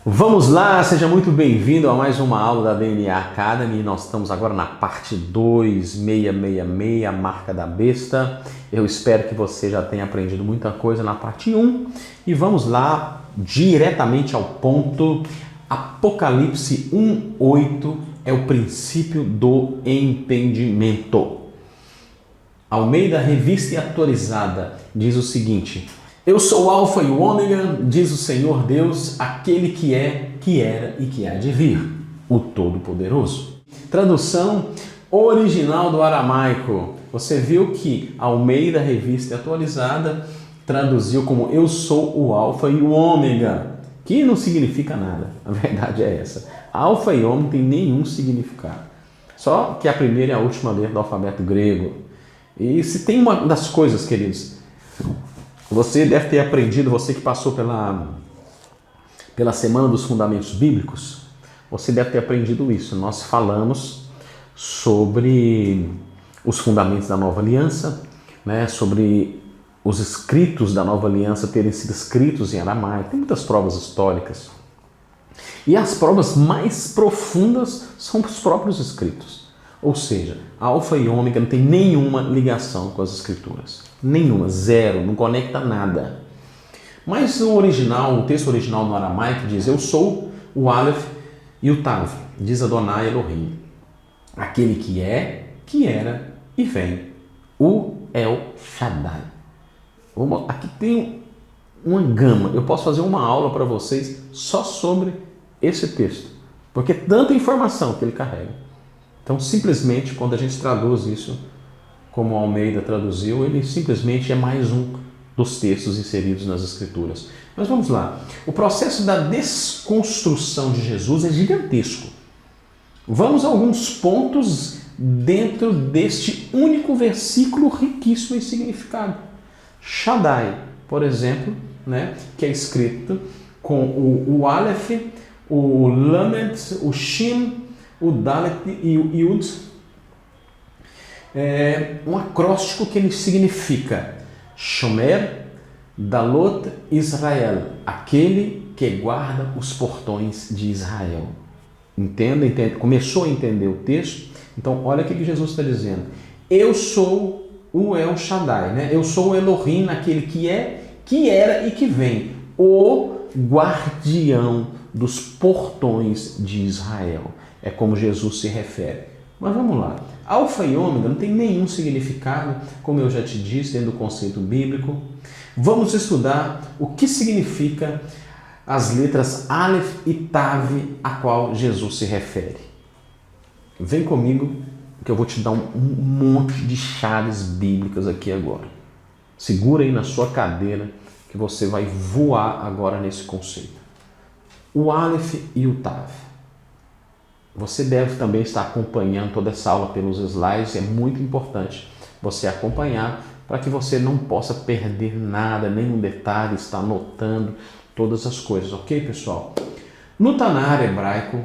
Vamos lá, seja muito bem-vindo a mais uma aula da DNA Academy. Nós estamos agora na parte 2666, a marca da besta. Eu espero que você já tenha aprendido muita coisa na parte 1. E vamos lá, diretamente ao ponto. Apocalipse 1:8 é o princípio do entendimento. Almeida Revista e Atualizada diz o seguinte: eu sou o Alfa e o Ômega, diz o Senhor Deus, aquele que é, que era e que há de vir, o Todo-Poderoso. Tradução original do aramaico. Você viu que Almeida Revista e Atualizada traduziu como eu sou o Alfa e o Ômega, que não significa nada. A verdade é essa. Alfa e Ômega não tem nenhum significado. Só que a primeira e a última letra do alfabeto grego. E se tem uma das coisas, queridos, você deve ter aprendido, você que passou pela Semana dos Fundamentos Bíblicos, você deve ter aprendido isso. Nós falamos sobre os fundamentos da Nova Aliança, né? Sobre os escritos da Nova Aliança terem sido escritos em aramaico. Tem muitas provas históricas. E as provas mais profundas são os próprios escritos. Ou seja, Alfa e Ômega não tem nenhuma ligação com as escrituras. Nenhuma, zero, não conecta nada. Mas o texto original no aramaico diz: eu sou o Aleph e o Tav, diz Adonai Elohim, aquele que é, que era e vem, o El Shaddai. Aqui tem uma gama, eu posso fazer uma aula para vocês só sobre esse texto, porque tanta informação que ele carrega. Então, simplesmente, quando a gente traduz isso, como Almeida traduziu, ele simplesmente é mais um dos textos inseridos nas Escrituras. Mas vamos lá. O processo da desconstrução de Jesus é gigantesco. Vamos a alguns pontos dentro deste único versículo riquíssimo em significado. Shaddai, por exemplo, né, que é escrito com o Aleph, o Lamed, o Shin, o Dalet e o Yud, é um acróstico que ele significa Shomer Dalot Israel, aquele que guarda os portões de Israel. Entende? Começou a entender o texto? Então, olha o que Jesus está dizendo. Eu sou o El Shaddai, né? Eu sou o Elohim, aquele que é, que era e que vem, o guardião dos portões de Israel. É como Jesus se refere. Mas vamos lá. Alfa e Ômega não tem nenhum significado, como eu já te disse, dentro do conceito bíblico. Vamos estudar o que significa as letras Aleph e Tav, a qual Jesus se refere. Vem comigo, que eu vou te dar um monte de chaves bíblicas aqui agora. Segura aí na sua cadeira, que você vai voar agora nesse conceito. O Aleph e o Tav. Você deve também estar acompanhando toda essa aula pelos slides, é muito importante você acompanhar para que você não possa perder nada, nenhum detalhe, estar anotando todas as coisas, ok, pessoal? No Tanar hebraico,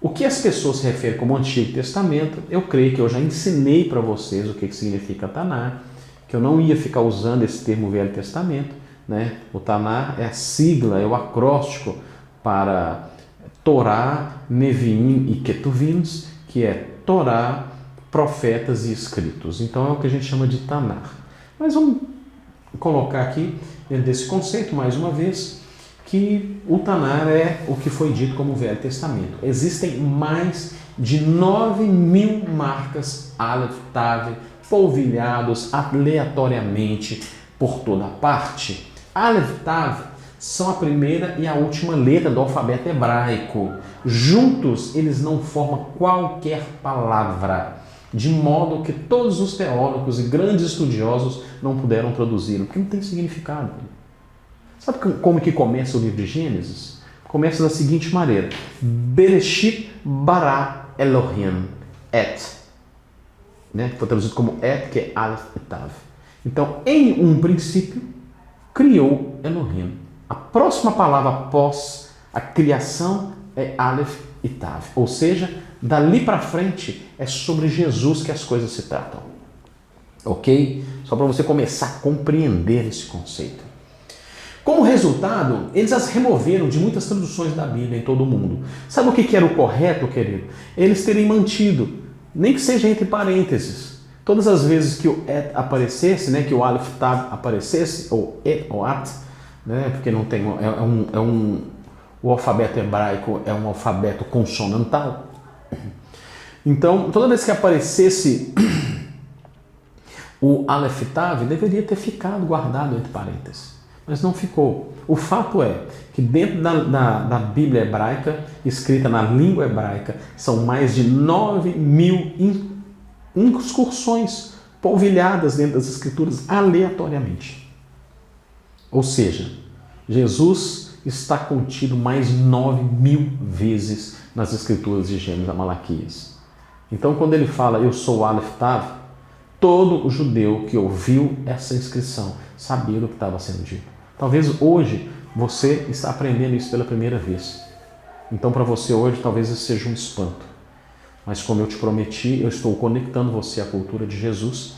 o que as pessoas se referem como Antigo Testamento, eu creio que eu já ensinei para vocês o que significa Tanar, que eu não ia ficar usando esse termo Velho Testamento, né? O Tanar é a sigla, é o acróstico para Torá, Neviim e Ketuvins, que é Torá, profetas e escritos. Então é o que a gente chama de Tanar. Mas vamos colocar aqui, dentro desse conceito, mais uma vez, que o Tanar é o que foi dito como Velho Testamento. Existem mais de 9.000 marcas Aleph, Tav, polvilhados aleatoriamente por toda parte. Aleph, Tav são a primeira e a última letra do alfabeto hebraico. Juntos, eles não formam qualquer palavra, de modo que todos os teólogos e grandes estudiosos não puderam traduzi-lo, porque não tem significado. Sabe como que começa o livro de Gênesis? Começa da seguinte maneira: Bereshit bara Elohim et. Né? Foi traduzido como et, que é Aleph e Tav. Então, em um princípio, criou Elohim. A próxima palavra após a criação é Aleph e Tav. Ou seja, dali para frente é sobre Jesus que as coisas se tratam. Ok? Só para você começar a compreender esse conceito. Como resultado, eles as removeram de muitas traduções da Bíblia em todo o mundo. Sabe o que era o correto, querido? Eles terem mantido, nem que seja entre parênteses. Todas as vezes que o et aparecesse, né, que o aleph tav aparecesse, ou et ou at, né, porque não tem, o alfabeto hebraico é um alfabeto consonantal. Então, toda vez que aparecesse o aleph tav, deveria ter ficado guardado entre parênteses. Mas não ficou. O fato é que dentro da Bíblia hebraica, escrita na língua hebraica, são mais de 9.000 incursões polvilhadas dentro das escrituras aleatoriamente. Ou seja, Jesus está contido mais 9.000 vezes nas escrituras de Gênesis a Malaquias. Então, quando ele fala, eu sou o aleph tav, todo o judeu que ouviu essa inscrição sabia do que estava sendo dito. Talvez hoje você está aprendendo isso pela primeira vez. Então, para você hoje, talvez isso seja um espanto. Mas como eu te prometi, eu estou conectando você à cultura de Jesus.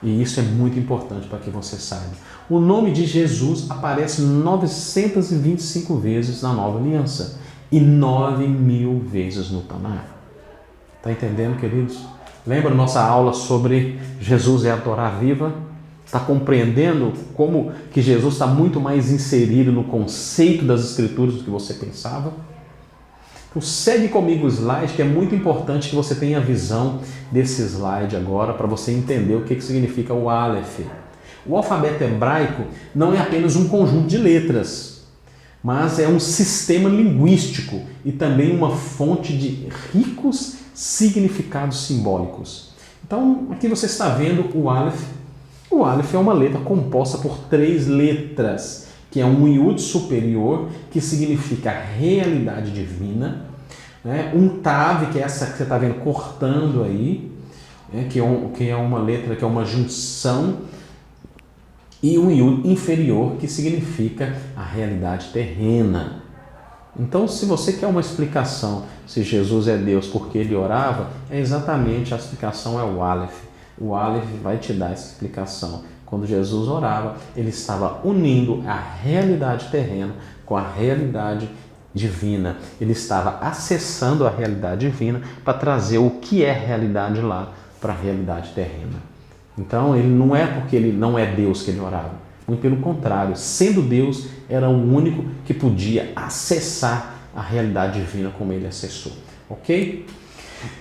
E isso é muito importante para que você saiba. O nome de Jesus aparece 925 vezes na Nova Aliança e 9.000 vezes no Tanar. Está entendendo, queridos? Lembra nossa aula sobre Jesus é a Torá viva? Está compreendendo como que Jesus está muito mais inserido no conceito das Escrituras do que você pensava? Então segue comigo o slide, que é muito importante que você tenha a visão desse slide agora para você entender o que significa o Aleph. O alfabeto hebraico não é apenas um conjunto de letras, mas é um sistema linguístico e também uma fonte de ricos significados simbólicos. Então aqui você está vendo o Aleph. O Aleph é uma letra composta por 3 letras, que é um iud superior, que significa realidade divina, né? Um tav, que é essa que você está vendo cortando aí, né? que é uma letra, que é uma junção, e um iud inferior, que significa a realidade terrena. Então, se você quer uma explicação se Jesus é Deus porque ele orava, é exatamente a explicação é o Aleph. O Aleph vai te dar essa explicação. Quando Jesus orava, ele estava unindo a realidade terrena com a realidade divina. Ele estava acessando a realidade divina para trazer o que é realidade lá para a realidade terrena. Então, ele não é porque ele não é Deus que ele orava. Muito pelo contrário, sendo Deus, era o único que podia acessar a realidade divina como ele acessou. Ok?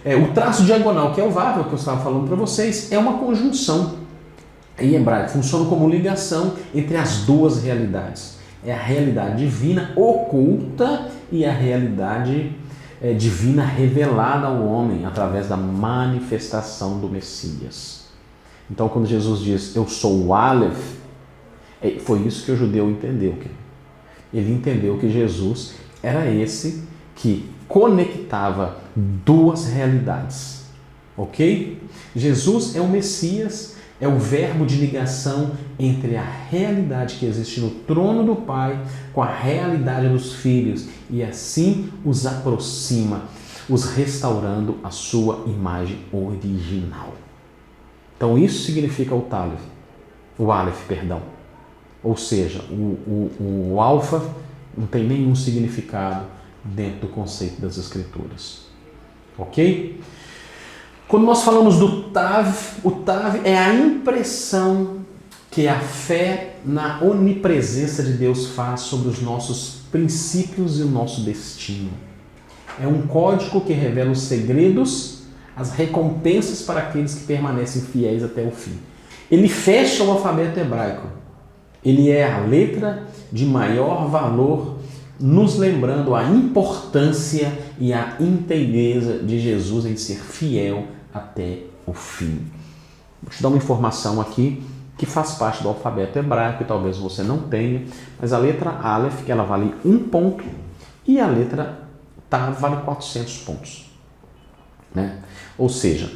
O traço diagonal, que é o vável, que eu estava falando para vocês, é uma conjunção em hebraico. Funciona como ligação entre as duas realidades. É a realidade divina oculta e a realidade divina revelada ao homem através da manifestação do Messias. Então, quando Jesus diz, eu sou o Aleph, foi isso que o judeu entendeu. Ele entendeu que Jesus era esse que conectava duas realidades, ok? Jesus é o Messias, é o verbo de ligação entre a realidade que existe no trono do Pai com a realidade dos filhos e assim os aproxima, os restaurando a sua imagem original. Então isso significa o Aleph, perdão. Ou seja, o alfa não tem nenhum significado dentro do conceito das Escrituras. Ok? Quando nós falamos do Tav, o Tav é a impressão que a fé na onipresença de Deus faz sobre os nossos princípios e o nosso destino. É um código que revela os segredos, as recompensas para aqueles que permanecem fiéis até o fim. Ele fecha o alfabeto hebraico. Ele é a letra de maior valor, nos lembrando a importância e a inteireza de Jesus em ser fiel até o fim. Vou te dar uma informação aqui que faz parte do alfabeto hebraico e talvez você não tenha, mas a letra Aleph, que ela vale 1 ponto, e a letra Tav vale 400 pontos. Né? Ou seja,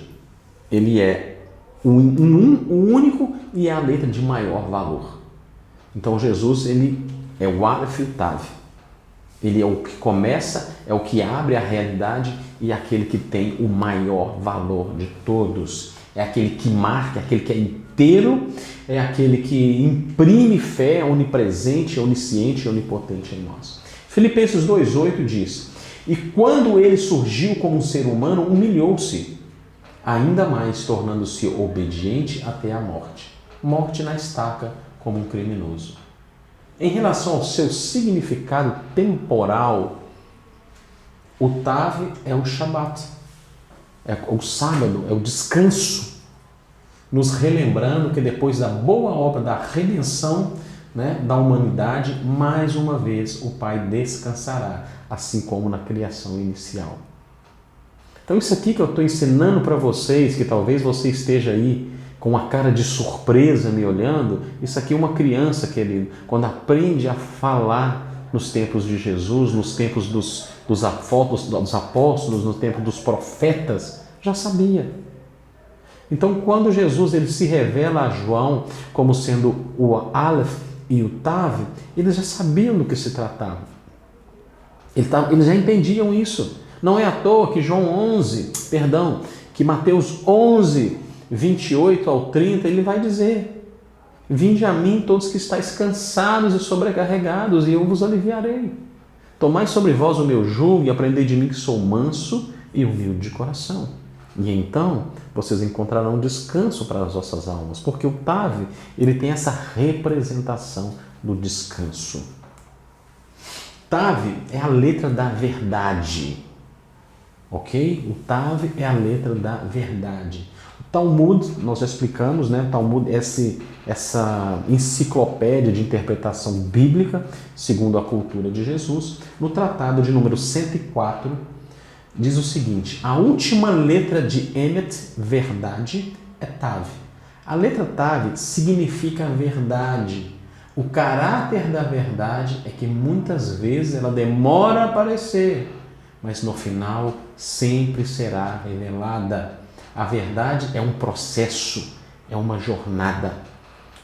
ele é o único e é a letra de maior valor. Então Jesus, ele é o Aleph e o Tav. Ele é o que começa, é o que abre a realidade e aquele que tem o maior valor de todos. é aquele que marca, é aquele que é inteiro, é aquele que imprime fé, é onipresente, é onisciente e onipotente em nós. Filipenses 2,8 diz: e quando ele surgiu como um ser humano, humilhou-se, ainda mais tornando-se obediente até a morte. Morte na estaca como um criminoso. Em relação ao seu significado temporal, o Tav é o Shabat, é o sábado, é o descanso, nos relembrando que depois da boa obra da redenção, da humanidade, mais uma vez o Pai descansará, assim como na criação inicial. Então isso aqui que eu estou ensinando para vocês, que talvez você esteja aí com uma cara de surpresa me olhando, isso aqui é uma criança, querido, quando aprende a falar nos tempos de Jesus, nos tempos dos apóstolos, no tempo dos profetas, já sabia. Então, quando Jesus ele se revela a João como sendo o Aleph e o Tav, eles já sabiam do que se tratava. Eles já entendiam isso. Não é à toa que que Mateus 11, 28 ao 30, ele vai dizer: vinde a mim todos que estáis cansados e sobrecarregados, e eu vos aliviarei. Tomai sobre vós o meu jugo e aprendei de mim, que sou manso e humilde de coração. E então vocês encontrarão descanso para as vossas almas, porque o Tav, ele tem essa representação do descanso. Tav é a letra da verdade, ok? O Tav é a letra da verdade. O Talmud, nós já explicamos, O Talmud é essa enciclopédia de interpretação bíblica, segundo a cultura de Jesus. No tratado de número 104, diz o seguinte: a última letra de Emet, verdade, é Tav. A letra Tav significa verdade. O caráter da verdade é que muitas vezes ela demora a aparecer, mas no final sempre será revelada. A verdade é um processo, é uma jornada.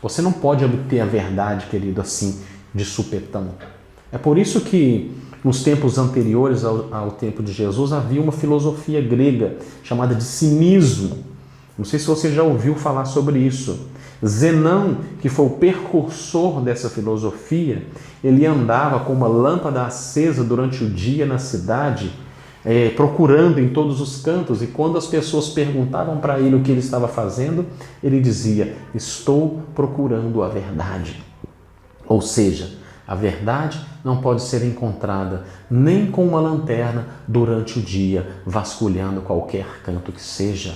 Você não pode obter a verdade, querido, assim, de supetão. É por isso que nos tempos anteriores ao tempo de Jesus havia uma filosofia grega chamada de cinismo. Não sei se você já ouviu falar sobre isso. Zenão, que foi o precursor dessa filosofia, ele andava com uma lâmpada acesa durante o dia na cidade, procurando em todos os cantos, e quando as pessoas perguntavam para ele o que ele estava fazendo, ele dizia: estou procurando a verdade. Ou seja, a verdade não pode ser encontrada nem com uma lanterna durante o dia, vasculhando qualquer canto que seja.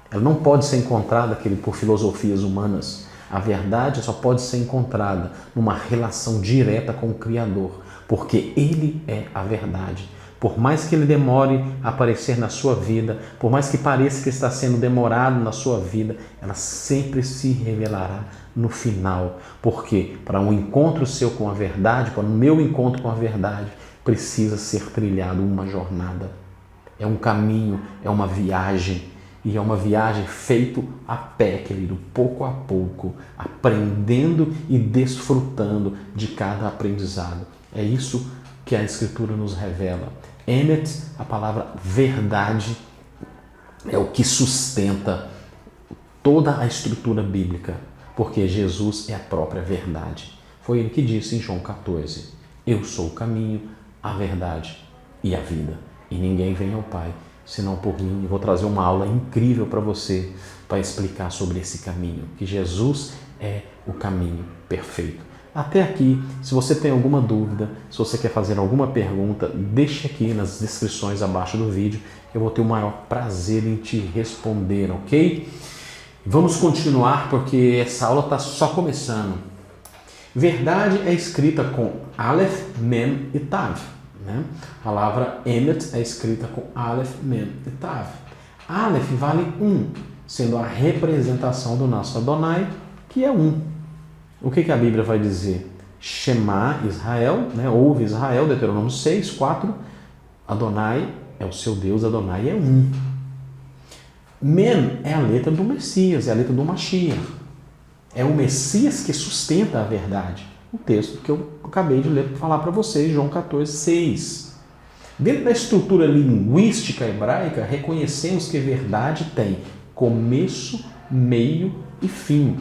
Ela não pode ser encontrada, por filosofias humanas. A verdade só pode ser encontrada numa relação direta com o Criador, porque Ele é a verdade. Por mais que Ele demore a aparecer na sua vida, por mais que pareça que está sendo demorado na sua vida, ela sempre se revelará no final. Porque para um encontro seu com a verdade, para o meu encontro com a verdade, precisa ser trilhado uma jornada. É um caminho, é uma viagem. E é uma viagem feita a pé, querido, pouco a pouco, aprendendo e desfrutando de cada aprendizado. É isso que a Escritura nos revela. Emet, a palavra verdade, é o que sustenta toda a estrutura bíblica, porque Jesus é a própria verdade. Foi Ele que disse em João 14: eu sou o caminho, a verdade e a vida, e ninguém vem ao Pai senão por mim. Eu vou trazer uma aula incrível para você, para explicar sobre esse caminho, que Jesus é o caminho perfeito. Até aqui, se você tem alguma dúvida, se você quer fazer alguma pergunta, deixe aqui nas descrições abaixo do vídeo, eu vou ter o maior prazer em te responder, ok? Vamos continuar, porque essa aula está só começando. Verdade é escrita com Aleph, Mem e Tav. A palavra Emet é escrita com Aleph, Mem e Tav. Aleph vale 1, sendo a representação do nosso Adonai, que é 1. O que a Bíblia vai dizer? Shema Israel, ouve Israel, Deuteronômio 6, 4. Adonai é o seu Deus, Adonai é 1. Mem é a letra do Messias, é a letra do Mashiach. É o Messias que sustenta a verdade. O texto que eu acabei de ler, falar para vocês, João 14, 6. Dentro da estrutura linguística hebraica, reconhecemos que verdade tem começo, meio e fim.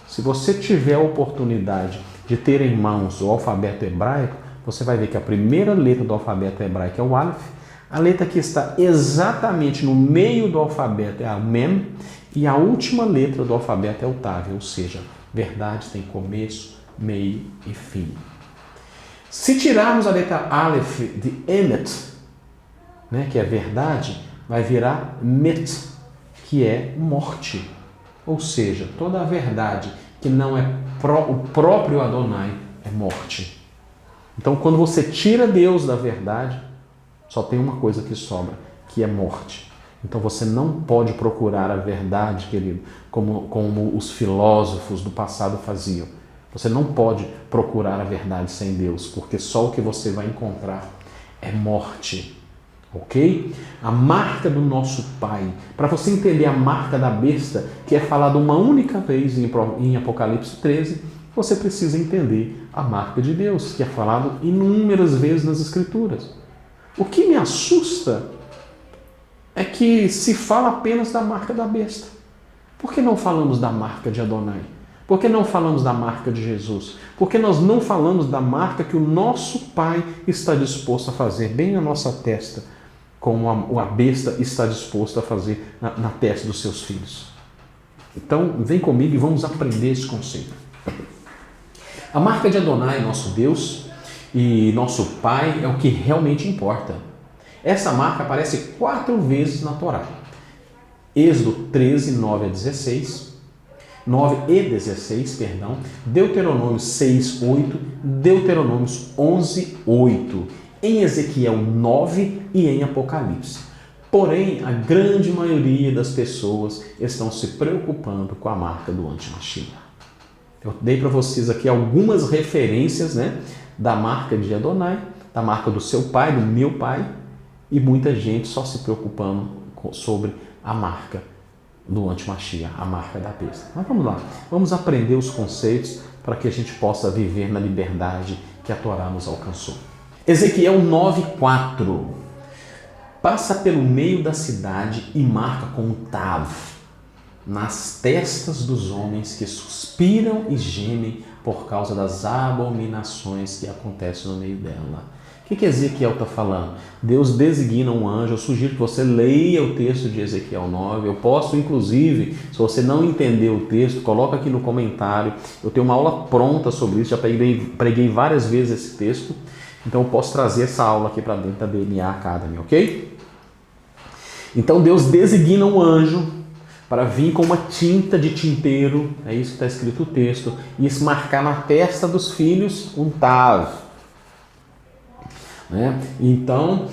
Se você tiver a oportunidade de ter em mãos o alfabeto hebraico, você vai ver que a primeira letra do alfabeto hebraico é o Aleph, a letra que está exatamente no meio do alfabeto é a Mem, e a última letra do alfabeto é o Tav, ou seja, verdade tem começo, meio e fim. Se tirarmos a letra Aleph de Emet, né, que é verdade, vai virar Met, que é morte. Ou seja, toda a verdade que não é o próprio Adonai é morte. Então, quando você tira Deus da verdade, só tem uma coisa que sobra, que é morte. Então, você não pode procurar a verdade, querido, como os filósofos do passado faziam. Você não pode procurar a verdade sem Deus, porque só o que você vai encontrar é morte. Ok? A marca do nosso Pai. Para você entender a marca da besta, que é falada uma única vez em Apocalipse 13, você precisa entender a marca de Deus, que é falado inúmeras vezes nas Escrituras. O que me assusta é que se fala apenas da marca da besta. Por que não falamos da marca de Adonai? Por que não falamos da marca de Jesus? Por que nós não falamos da marca que o nosso Pai está disposto a fazer bem na nossa testa, como a besta está disposta a fazer na testa dos seus filhos? Então, vem comigo e vamos aprender esse conceito. A marca de Adonai, nosso Deus e nosso Pai, é o que realmente importa. Essa marca aparece 4 vezes na Torá. Êxodo 13, 9 a 16, 9 e 16, perdão, Deuteronômio 6, 8, Deuteronômio 11, 8, em Ezequiel 9 e em Apocalipse. Porém, a grande maioria das pessoas estão se preocupando com a marca do anti-Mashiach. Eu dei para vocês aqui algumas referências, né, da marca de Adonai, da marca do seu pai, do meu pai, e muita gente só se preocupando sobre a marca do anti-Mashiach, a marca da besta. Mas vamos lá, vamos aprender os conceitos para que a gente possa viver na liberdade que a Torá nos alcançou. Ezequiel 9:4 passa pelo meio da cidade e marca com um tav nas testas dos homens que suspiram e gemem por causa das abominações que acontecem no meio dela. O que Ezequiel está falando? Deus designa um anjo. Eu sugiro que você leia o texto de Ezequiel 9. Eu posso, inclusive, se você não entender o texto, coloca aqui no comentário. Eu tenho uma aula pronta sobre isso, já preguei várias vezes esse texto. Então eu posso trazer essa aula aqui para dentro da DNA Academy, ok? Então Deus designa um anjo para vir com uma tinta de tinteiro, é isso que está escrito no texto, e isso marcar na testa dos filhos um tav. Né? Então,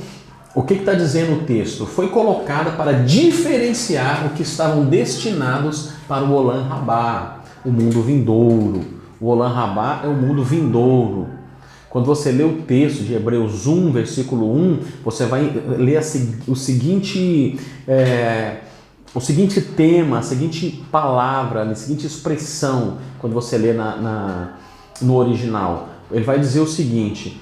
o que está dizendo o texto? Foi colocada para diferenciar o que estavam destinados para o Olam Rabá, o mundo vindouro. O Olam Rabá é o mundo vindouro. Quando você lê o texto de Hebreus 1, versículo 1, você vai ler o seguinte tema, a seguinte palavra, a seguinte expressão, quando você lê no original. Ele vai dizer o seguinte: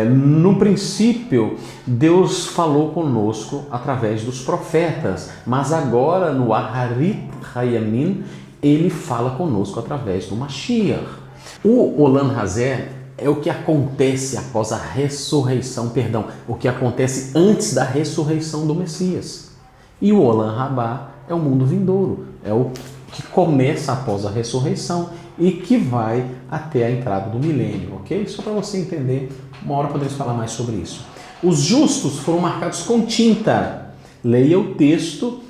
no princípio, Deus falou conosco através dos profetas, mas agora no Aharit Hayamin, Ele fala conosco através do Mashiach. O Olam Hazé é o que acontece após a ressurreição, o que acontece antes da ressurreição do Messias. E o Olam Rabá é o mundo vindouro, é o que começa após a ressurreição e que vai até a entrada do milênio, ok? Só para você entender, uma hora podemos falar mais sobre isso. Os justos foram marcados com tinta. Leia o texto,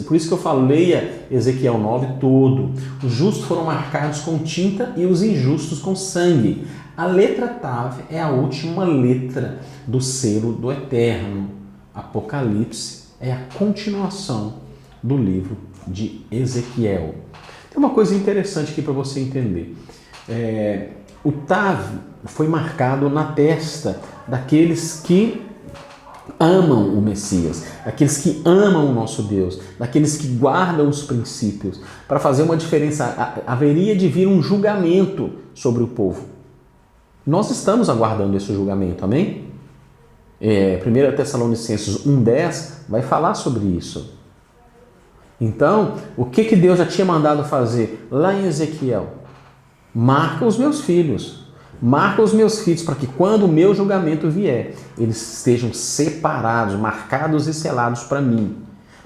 por isso que eu falo, leia Ezequiel 9 todo. Os justos foram marcados com tinta e os injustos com sangue. A letra Tav é a última letra do selo do Eterno. Apocalipse é a continuação do livro de Ezequiel. Tem uma coisa interessante aqui para você entender. O Tav foi marcado na testa daqueles que amam o Messias, daqueles que amam o nosso Deus, daqueles que guardam os princípios. Para fazer uma diferença, haveria de vir um julgamento sobre o povo. Nós estamos aguardando esse julgamento, amém? 1 Tessalonicenses 1,10 vai falar sobre isso. Então, o que Deus já tinha mandado fazer? Lá em Ezequiel, marca os meus filhos. Marca os meus filhos para que quando o meu julgamento vier, eles estejam separados, marcados e selados para mim.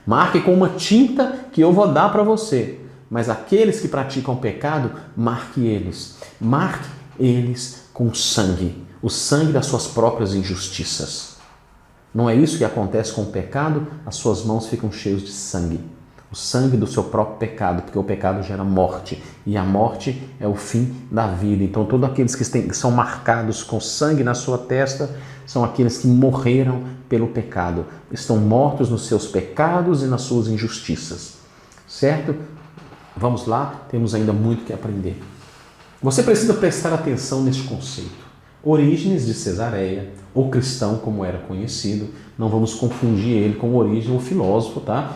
Marque com uma tinta que eu vou dar para você. Mas aqueles que praticam pecado, marque eles. Marque eles com sangue. O sangue das suas próprias injustiças. Não é isso que acontece com o pecado? As suas mãos ficam cheias de sangue. O sangue do seu próprio pecado, porque o pecado gera morte. E a morte é o fim da vida. Então, todos aqueles que são marcados com sangue na sua testa são aqueles que morreram pelo pecado. Estão mortos nos seus pecados e nas suas injustiças. Certo? Vamos lá, temos ainda muito que aprender. Você precisa prestar atenção neste conceito. Orígenes de Cesareia, ou cristão como era conhecido, não vamos confundir ele com Orígenes, o filósofo, tá?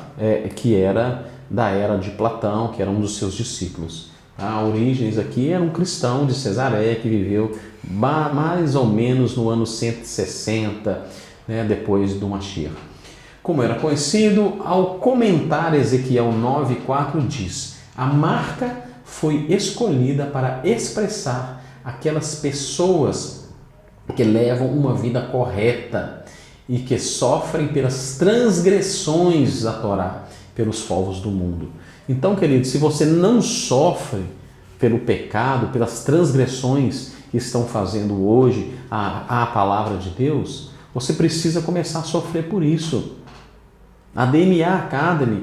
Que era da era de Platão, que era um dos seus discípulos. Tá? Orígenes aqui era um cristão de Cesareia que viveu mais ou menos no ano 160, né, depois do Mashiach. Como era conhecido, ao comentar Ezequiel 9:4 diz: a marca foi escolhida para expressar aquelas pessoas que levam uma vida correta e que sofrem pelas transgressões da Torá, pelos povos do mundo. Então, querido, se você não sofre pelo pecado, pelas transgressões que estão fazendo hoje a palavra de Deus, você precisa começar a sofrer por isso. A DNA Academy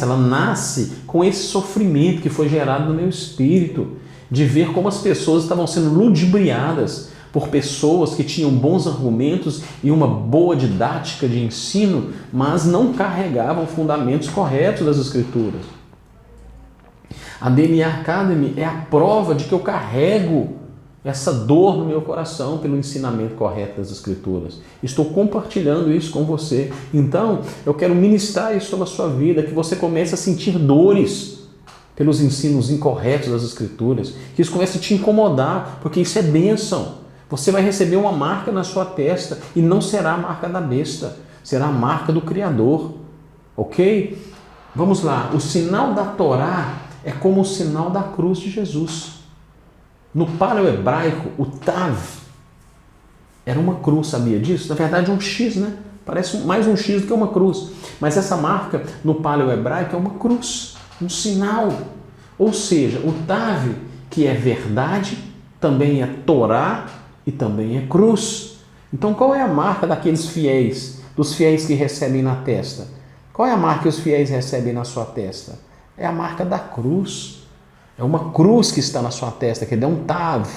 ela nasce com esse sofrimento que foi gerado no meu espírito, de ver como as pessoas estavam sendo ludibriadas por pessoas que tinham bons argumentos e uma boa didática de ensino, mas não carregavam fundamentos corretos das Escrituras. A DNA Academy é a prova de que eu carrego essa dor no meu coração pelo ensinamento correto das Escrituras. Estou compartilhando isso com você. Então, eu quero ministrar isso sobre a sua vida, que você comece a sentir dores pelos ensinos incorretos das Escrituras, que isso comece a te incomodar, porque isso é bênção. Você vai receber uma marca na sua testa e não será a marca da besta, será a marca do Criador. Ok? Vamos lá. O sinal da Torá é como o sinal da cruz de Jesus. No paleo-hebraico, o Tav era uma cruz, sabia disso? Na verdade, um X, né? Parece mais um X do que uma cruz. Mas essa marca no paleo-hebraico é uma cruz, um sinal. Ou seja, o Tav, que é verdade, também é Torá e também é cruz. Então, qual é a marca daqueles fiéis, dos fiéis que recebem na testa? Qual é a marca que os fiéis recebem na sua testa? É a marca da cruz. É uma cruz que está na sua testa, que é um Tav,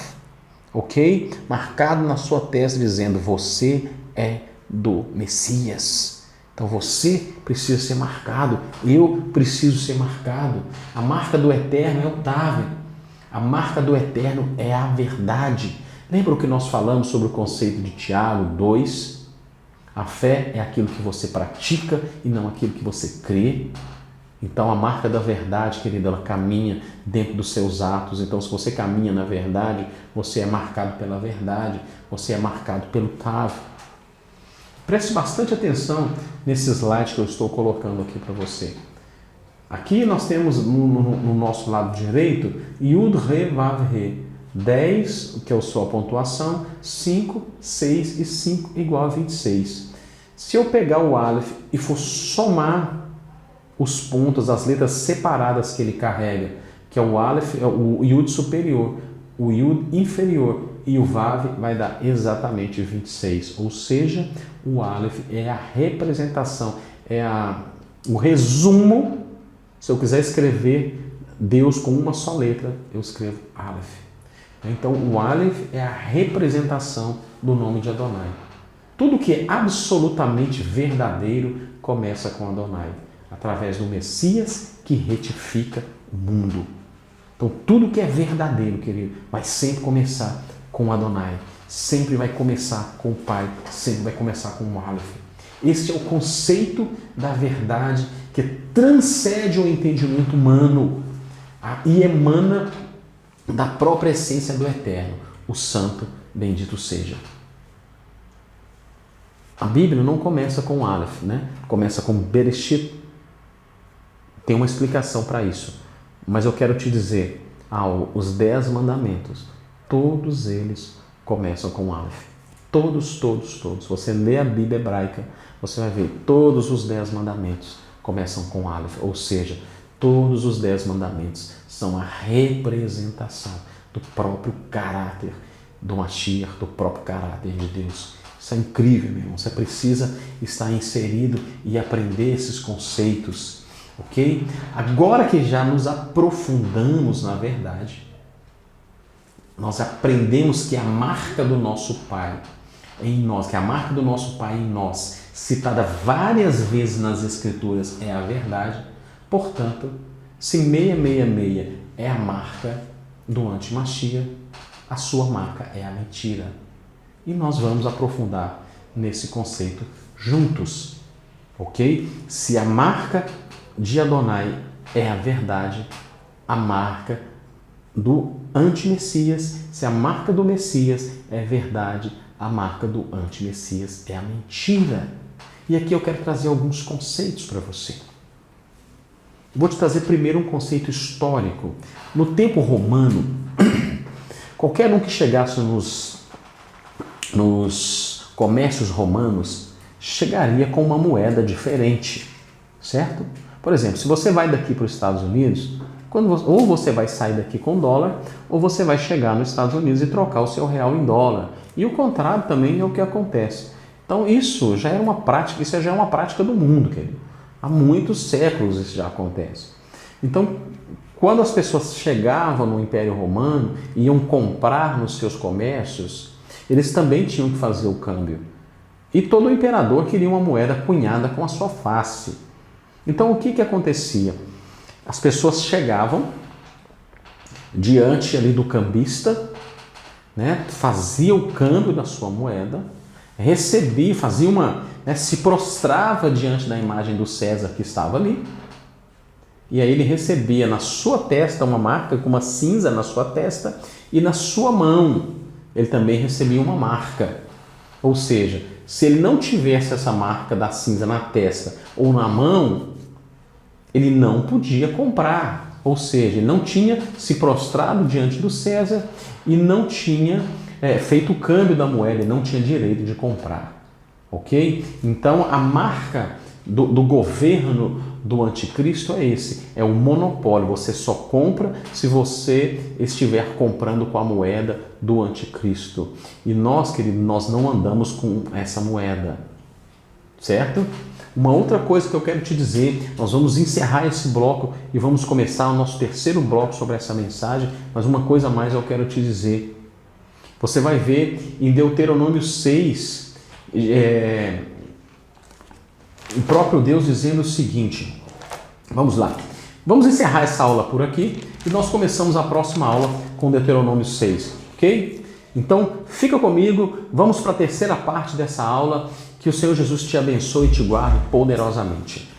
ok? Marcado na sua testa, dizendo: você é do Messias. Então você precisa ser marcado, eu preciso ser marcado. A marca do Eterno é o Tav. A marca do Eterno é a verdade. Lembra o que nós falamos sobre o conceito de Tiago 2? A fé é aquilo que você pratica e não aquilo que você crê. Então, a marca da verdade, querido, ela caminha dentro dos seus atos. Então, se você caminha na verdade, você é marcado pela verdade, você é marcado pelo Tav. Preste bastante atenção nesse slide que eu estou colocando aqui para você. Aqui nós temos no nosso lado direito Yud, Re, Vav, Re. 10, que é a sua pontuação, 5, 6 e 5 igual a 26. Se eu pegar o Aleph e for somar os pontos, as letras separadas que ele carrega, que é o Aleph, é o Yud superior, o Yud inferior e o Vav, vai dar exatamente 26. Ou seja, o Aleph é a representação, o resumo. Se eu quiser escrever Deus com uma só letra, eu escrevo Aleph. Então, o Aleph é a representação do nome de Adonai. Tudo que é absolutamente verdadeiro começa com Adonai, através do Messias que retifica o mundo. Então, tudo que é verdadeiro, querido, vai sempre começar com Adonai, sempre vai começar com o Pai, sempre vai começar com o Aleph. Este é o conceito da verdade que transcende o entendimento humano e emana da própria essência do Eterno, o Santo, bendito seja. A Bíblia não começa com Aleph, né? Começa com Bereshit, Tem uma explicação para isso. Mas eu quero te dizer, os 10 mandamentos, todos eles começam com Aleph. Todos, todos, todos. Você lê a Bíblia hebraica, você vai ver, todos os 10 mandamentos começam com Aleph. Ou seja, todos os 10 mandamentos são a representação do próprio caráter do Mashiach, do próprio caráter de Deus. Isso é incrível, meu irmão. Você precisa estar inserido e aprender esses conceitos, ok? Agora que já nos aprofundamos na verdade, nós aprendemos que a marca do nosso Pai em nós, que a marca do nosso Pai em nós, citada várias vezes nas Escrituras, é a verdade. Portanto, se 666 é a marca do anti-Mashiach, a sua marca é a mentira. E nós vamos aprofundar nesse conceito juntos, ok? Se a marca de Adonai é a verdade, a marca do anti-Messias, se a marca do Messias é verdade, a marca do anti-Messias é a mentira. E aqui eu quero trazer alguns conceitos para você. Vou te trazer primeiro um conceito histórico. No tempo romano, qualquer um que chegasse nos comércios romanos chegaria com uma moeda diferente, certo? Por exemplo, se você vai daqui para os Estados Unidos, ou você vai sair daqui com dólar, ou você vai chegar nos Estados Unidos e trocar o seu real em dólar. E o contrário também é o que acontece. Então isso já é uma prática do mundo, querido. Há muitos séculos isso já acontece. Então, quando as pessoas chegavam no Império Romano e iam comprar nos seus comércios, eles também tinham que fazer o câmbio. E todo imperador queria uma moeda cunhada com a sua face. Então, o que acontecia? As pessoas chegavam diante ali do cambista, né, fazia o câmbio da sua moeda, recebia, se prostrava diante da imagem do César que estava ali, e aí ele recebia na sua testa uma marca com uma cinza na sua testa, e na sua mão ele também recebia uma marca. Ou seja, se ele não tivesse essa marca da cinza na testa ou na mão, ele não podia comprar. Ou seja, ele não tinha se prostrado diante do César e não tinha feito o câmbio da moeda, ele não tinha direito de comprar. Ok? Então, a marca do governo do anticristo é esse, é o monopólio. Você só compra se você estiver comprando com a moeda do anticristo. E nós, querido, nós não andamos com essa moeda, certo? Uma outra coisa que eu quero te dizer, nós vamos encerrar esse bloco e vamos começar o nosso terceiro bloco sobre essa mensagem, mas uma coisa a mais eu quero te dizer. Você vai ver em Deuteronômio 6, o próprio Deus dizendo o seguinte, vamos lá, vamos encerrar essa aula por aqui e nós começamos a próxima aula com Deuteronômio 6, ok? Então, fica comigo, vamos para a terceira parte dessa aula. Que o Senhor Jesus te abençoe e te guarde poderosamente.